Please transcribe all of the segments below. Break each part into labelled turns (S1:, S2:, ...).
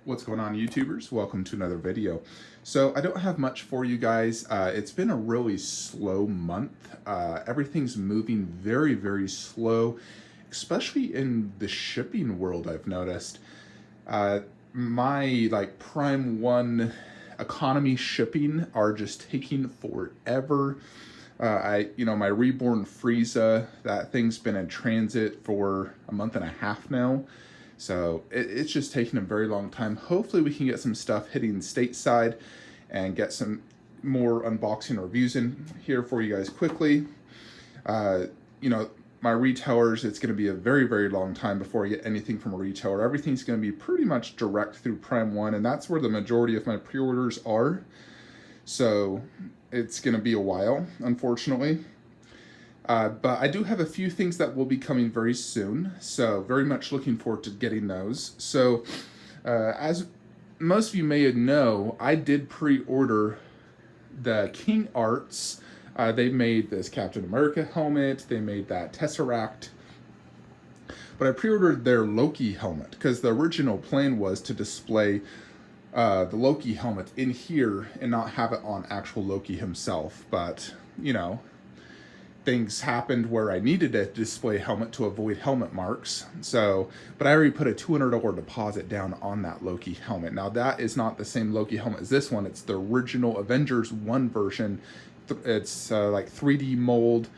S1: What's going on, YouTubers? Welcome to another video. So I don't have much for you guys. It's been a really slow month. Everything's moving very slow, especially in the shipping world. I've noticed my Prime 1 economy shipping are just taking forever. My Reborn Frieza, that thing's been in transit for a month and a half now. So it's just taking a very long time. Hopefully we can get some stuff hitting stateside and get some more unboxing reviews in here for you guys quickly. My retailers, it's going to be a very long time before I get anything from a retailer. Everything's going to be pretty much direct through Prime 1, and that's where the majority of my pre-orders are. So it's going to be a while, unfortunately. But I do have a few things that will be coming very soon, so very much looking forward to getting those. So, as most of you may know, I did pre-order the King Arts. They made this Captain America helmet, they made that Tesseract, but I pre-ordered their Loki helmet, because the original plan was to display the Loki helmet in here and not have it on actual Loki himself, but, things happened where I needed a display helmet to avoid helmet marks. But I already put a $200 deposit down on that Loki helmet. Now that is not the same Loki helmet as this one. It's the original Avengers 1 version. It's like 3D mold.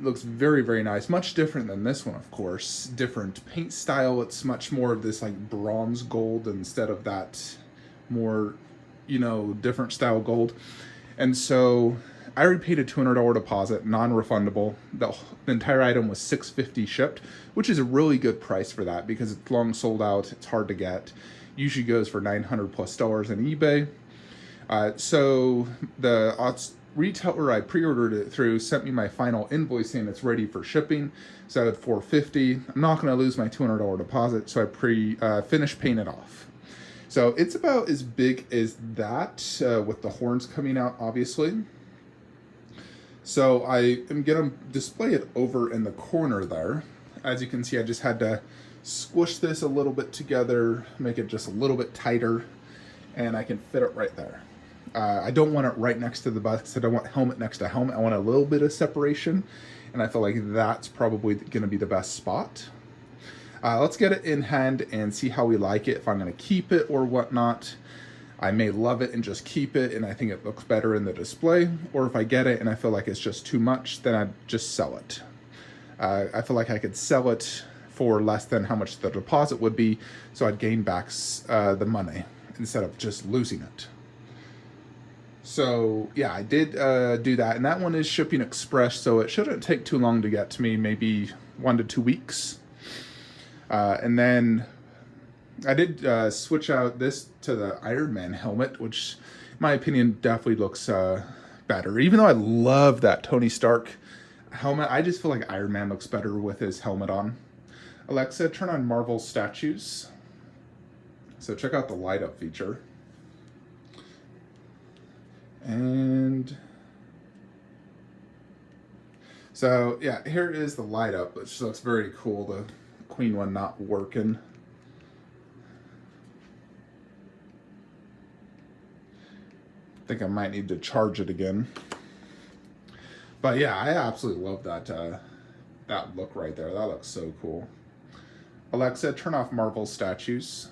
S1: Looks very nice. Much different than this one, of course. Different paint style. It's much more of this like bronze gold instead of that more, different style gold. And so I already paid a $200 deposit, non-refundable. The entire item was $650 shipped, which is a really good price for that because it's long sold out. It's hard to get. Usually goes for $900+ on eBay. So the retailer I pre-ordered it through sent me my final invoice saying it's ready for shipping. So at $450, I'm not going to lose my $200 deposit, so I finished paying it off. So it's about as big as that with the horns coming out, obviously. So I am going to display it over in the corner there. As you can see, I just had to squish this a little bit together, make it just a little bit tighter, and I can fit it right there. I don't want it right next to the bust. I don't want helmet next to helmet. I want a little bit of separation, and I feel like that's probably going to be the best spot. Let's get it in hand and see how we like it, if I'm going to keep it or whatnot. I may love it and just keep it, and I think it looks better in the display. Or if I get it and I feel like it's just too much, then I'd just sell it. I feel like I could sell it for less than how much the deposit would be, so I'd gain back the money instead of just losing it. So yeah, I did do that, and that one is shipping express, so it shouldn't take too long to get to me, maybe 1 to 2 weeks. And then I did switch out this to the Iron Man helmet, which in my opinion definitely looks better. Even though I love that Tony Stark helmet, I just feel like Iron Man looks better with his helmet on. Alexa, turn on Marvel statues. So check out the light up feature. And so yeah, here is the light up, which looks very cool. The Queen one not working. I think I might need to charge it again. But yeah, I absolutely love that that look right there. That looks so cool. Alexa, turn off Marvel statues.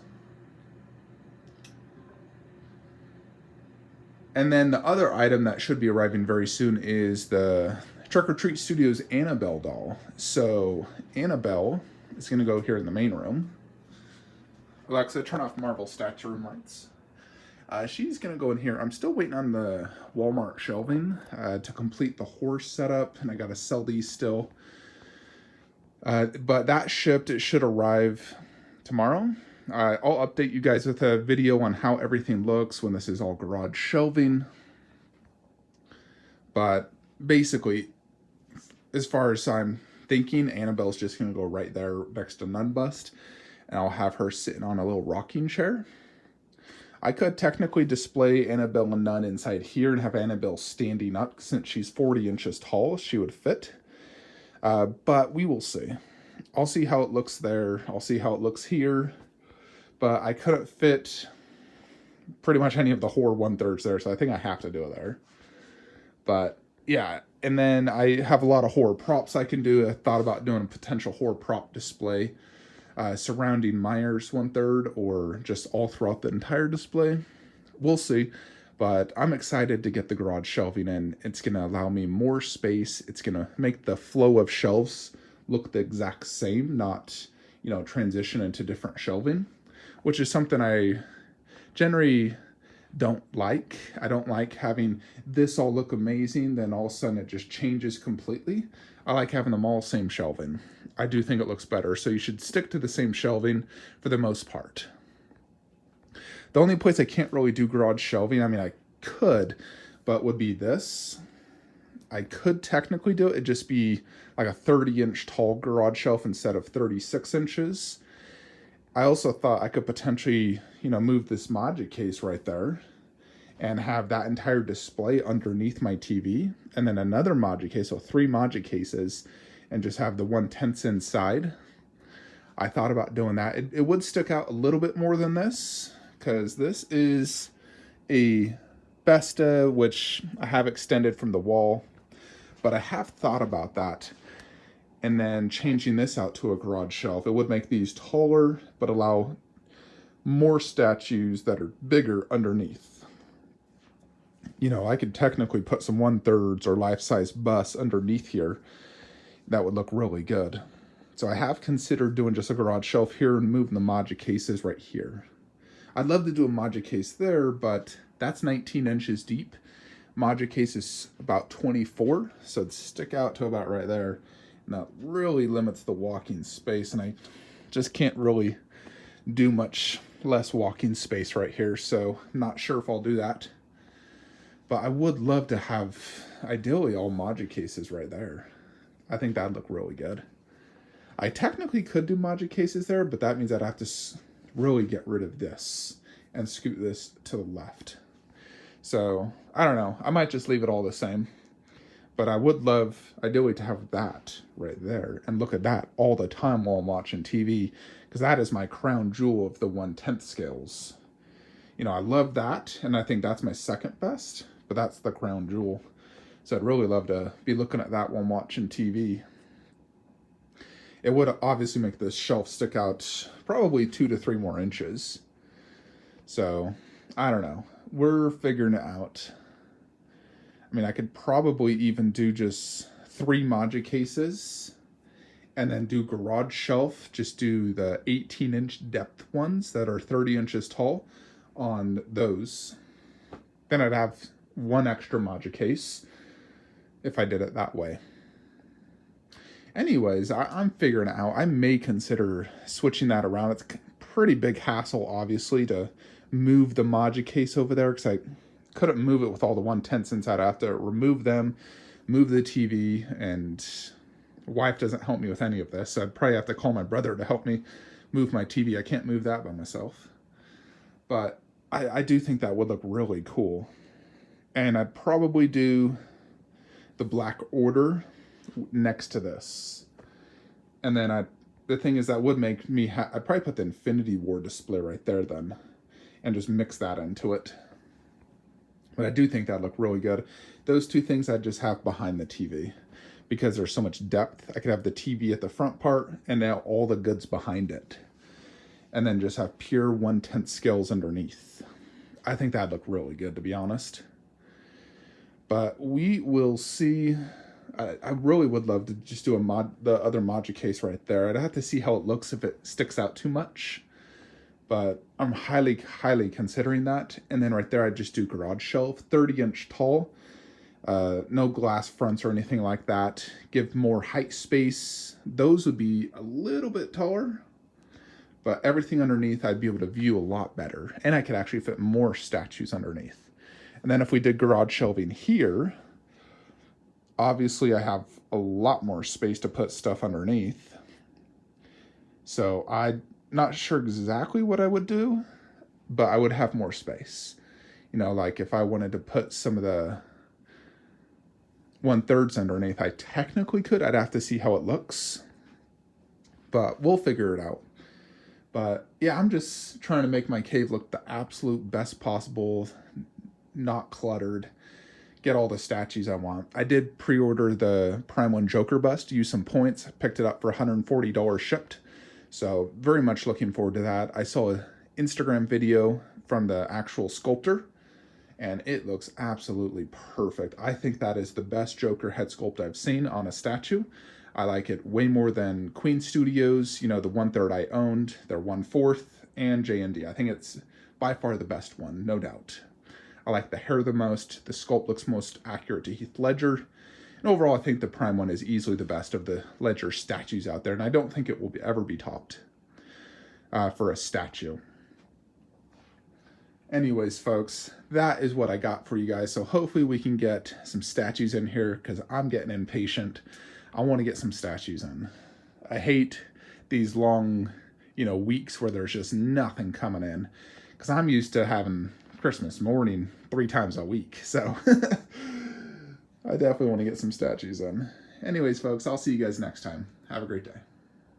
S1: And then the other item that should be arriving very soon is the Trick or Treat Studios Annabelle doll. So Annabelle is going to go here in the main room. Alexa, turn off Marvel statue room lights. She's going to go in here. I'm still waiting on the Walmart shelving to complete the horse setup, and I got to sell these still. But that shipped. It should arrive tomorrow. I'll update you guys with a video on how everything looks when this is all garage shelving. But basically, as far as I'm thinking, Annabelle's just going to go right there next to Nunbust, and I'll have her sitting on a little rocking chair. I could technically display Annabelle and Nun inside here and have Annabelle standing up. Since she's 40 inches tall, she would fit. But we will see. I'll see how it looks there. I'll see how it looks here. but I couldn't fit pretty much any of the horror 1/3 there, so I think I have to do it there. But yeah, and then I have a lot of horror props I can do. I thought about doing a potential horror prop display surrounding Myers 1/3 or just all throughout the entire display. We'll see. But I'm excited to get the garage shelving in. It's going to allow me more space. It's going to make the flow of shelves look the exact same, not, transition into different shelving, which is something I generally don't like. I don't like having this all look amazing, then all of a sudden it just changes completely. I like having them all same shelving. I do think it looks better, so you should stick to the same shelving for the most part. The only place I can't really do garage shelving, I mean, I could, but would be this. I could technically do it. It'd just be like a 30-inch tall garage shelf instead of 36 inches. I also thought I could potentially, move this Magic case right there and have that entire display underneath my TV, and then another Magic case, so 3 Magic cases, and just have the 1/10 inside. I thought about doing that. It would stick out a little bit more than this, because this is a Besta, which I have extended from the wall, but I have thought about that. And then changing this out to a garage shelf, it would make these taller, but allow more statues that are bigger underneath. I could technically put some 1/3 or life-size busts underneath here. That would look really good. So I have considered doing just a garage shelf here and moving the Magic cases right here. I'd love to do a Magic case there, but that's 19 inches deep. Magic case is about 24, so it'd stick out to about right there. And that really limits the walking space, and I just can't really do much less walking space right here, so I'm not sure if I'll do that. But I would love to have, ideally, all Magic cases right there. I think that'd look really good. I technically could do Magic cases there, but that means I'd have to really get rid of this and scoot this to the left. So, I don't know. I might just leave it all the same. But I would love, ideally, to have that right there and look at that all the time while I'm watching TV, because that is my crown jewel of the 1/10 scales. I love that, and I think that's my second best, but that's the crown jewel. So I'd really love to be looking at that while I'm watching TV. It would obviously make this shelf stick out probably 2 to 3 more inches. So, I don't know. We're figuring it out. I mean, I could probably even do just 3 Magic cases and then do garage shelf. Just do the 18-inch depth ones that are 30 inches tall on those. Then I'd have 1 extra Magic case if I did it that way. Anyways, I'm figuring it out. I may consider switching that around. It's a pretty big hassle, obviously, to move the Magic case over there, because I couldn't move it with all the 1/10 inside. I have to remove them, move the TV, and wife doesn't help me with any of this. So I'd probably have to call my brother to help me move my TV. I can't move that by myself. But I do think that would look really cool. And I'd probably do the Black Order next to this. And then the thing is, that would make me, I'd probably put the Infinity War display right there then, and just mix that into it. But I do think that'd look really good. Those 2 things I'd just have behind the TV, because there's so much depth. I could have the TV at the front part, and now all the goods behind it. And then just have pure 1/10 scales underneath. I think that'd look really good, to be honest. But we will see. I really would love to just do the other Magic case right there. I'd have to see how it looks if it sticks out too much. But I'm highly, highly considering that. And then right there, I'd just do garage shelf, 30-inch tall. No glass fronts or anything like that. Give more height space. Those would be a little bit taller. But everything underneath, I'd be able to view a lot better. And I could actually fit more statues underneath. And then if we did garage shelving here, obviously I have a lot more space to put stuff underneath. So I'm not sure exactly what I would do, but I would have more space. Like if I wanted to put some of the 1/3 underneath, I technically could. I'd have to see how it looks. But we'll figure it out. But yeah, I'm just trying to make my cave look the absolute best possible, not cluttered, get all the statues I want. I did pre-order the Prime 1 Joker bust, use some points, picked it up for $140 shipped. So very much looking forward to that. I saw an Instagram video from the actual sculptor, and it looks absolutely perfect. I think that is the best Joker head sculpt I've seen on a statue. I like it way more than Queen Studios, you know, the 1/3 I owned, their 1/4, and J&D. I think it's by far the best one, no doubt. I like the hair the most. The sculpt looks most accurate to Heath Ledger. And overall, I think the Prime 1 is easily the best of the Ledger statues out there, and I don't think it will ever be topped for a statue. Anyways, folks, that is what I got for you guys. So hopefully we can get some statues in here because I'm getting impatient. I want to get some statues in. I hate these long, weeks where there's just nothing coming in because I'm used to having Christmas morning 3 times a week. So I definitely want to get some statues in. Anyways, folks, I'll see you guys next time. Have a great day.